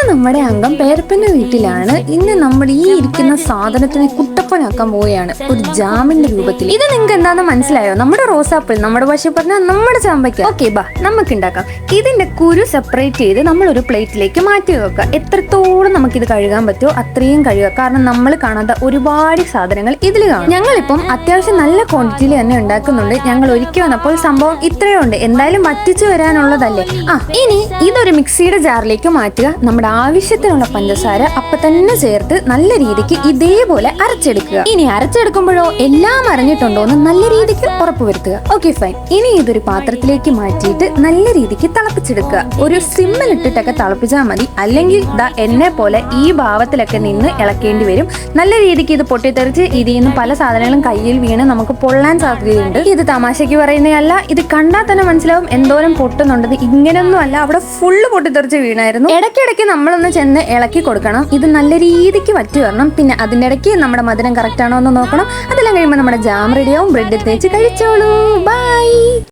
നമ്മുടെ അംഗം പേരപ്പന്റെ വീട്ടിലാണ്. ഇന്ന് നമ്മൾ ഈ ഇരിക്കുന്ന സാധനത്തിനെ കുട്ടപ്പനാക്കാൻ പോവുകയാണ്, ഒരു ജാമിന്റെ രൂപത്തിൽ. ഇത് നിങ്ങൾക്ക് എന്താണെന്ന് മനസ്സിലായോ? നമ്മുടെ റോസാപ്പിൾ, നമ്മുടെ ഭാഷ പറഞ്ഞാൽ നമ്മുടെ ചാമ്പയ്ക്ക. ഓക്കെ, ബാ നമുക്ക് ഉണ്ടാക്കാം. ഇതിന്റെ കുരു സെപ്പറേറ്റ് ചെയ്ത് നമ്മൾ ഒരു പ്ലേറ്റിലേക്ക് മാറ്റി വെക്കുക. എത്രത്തോളം നമുക്കിത് കഴുകാൻ പറ്റുമോ അത്രയും കഴുകുക. കാരണം നമ്മൾ കാണാത്ത ഒരുപാട് സാധനങ്ങൾ ഇതിൽ കാണും. ഞങ്ങളിപ്പം അത്യാവശ്യം നല്ല ക്വാണ്ടിറ്റിയിൽ തന്നെ ഉണ്ടാക്കുന്നുണ്ട്. ഞങ്ങൾ ഒരുക്കി വന്നപ്പോൾ സംഭവം ഇത്രയും ഉണ്ട്. എന്തായാലും വറ്റിച്ചു വരാനുള്ളതല്ലേ. ഇനി ഇതൊരു മിക്സിയുടെ ജാറിലേക്ക് മാറ്റുക. നമ്മുടെ ആവശ്യത്തിനുള്ള പഞ്ചസാര അപ്പൊ തന്നെ ചേർത്ത് നല്ല രീതിക്ക് ഇതേപോലെ അരച്ചെടുക്കുക. ഇനി അരച്ചെടുക്കുമ്പോഴോ എല്ലാം അരഞ്ഞിട്ടുണ്ടോ എന്ന് നല്ല രീതിക്ക് ഉറപ്പുവരുത്തുക. Okay, fine. ഇനി ഇതൊരു പാത്രത്തിലേക്ക് മാറ്റിയിട്ട് നല്ല രീതിക്ക് തിളപ്പിച്ചെടുക്കുക. ഒരു സിമ്മിലിട്ടിട്ടൊക്കെ തിളപ്പിച്ചാൽ മതി, അല്ലെങ്കിൽ എന്നെ പോലെ ഈ ഭാവത്തിലൊക്കെ നിന്ന് ഇളക്കേണ്ടി വരും. നല്ല രീതിക്ക് ഇത് പൊട്ടിത്തെറിച്ച് ഇതിൽ നിന്ന് പല സാധനങ്ങളും കയ്യിൽ വീണ് നമുക്ക് പൊള്ളാൻ സാധ്യതയുണ്ട്. ഇത് തമാശയ്ക്ക് പറയുന്നതല്ല, ഇത് കണ്ടാൽ തന്നെ മനസ്സിലാവും എന്തോരം പൊട്ടുന്നുണ്ടെന്ന്. ഇങ്ങനെയൊന്നും അല്ല, അവിടെ ഫുള്ള് പൊട്ടിത്തെറിച്ച് വീണായിരുന്നു. ഇടയ്ക്കിടയ്ക്ക് നമ്മളൊന്ന് ചെന്ന് ഇളക്കി കൊടുക്കണം. ഇത് നല്ല രീതിക്ക് വറ്റി വരണം. പിന്നെ അതിൻ്റെ ഇടയ്ക്ക് നമ്മുടെ മധുരം കറക്റ്റ് ആണോ എന്ന് നോക്കണം. അതെല്ലാം കഴിയുമ്പോൾ നമ്മുടെ ജാം റെഡിയാവും. ബ്രെഡിൽ തേച്ച് കഴിച്ചോളൂ. ബൈ.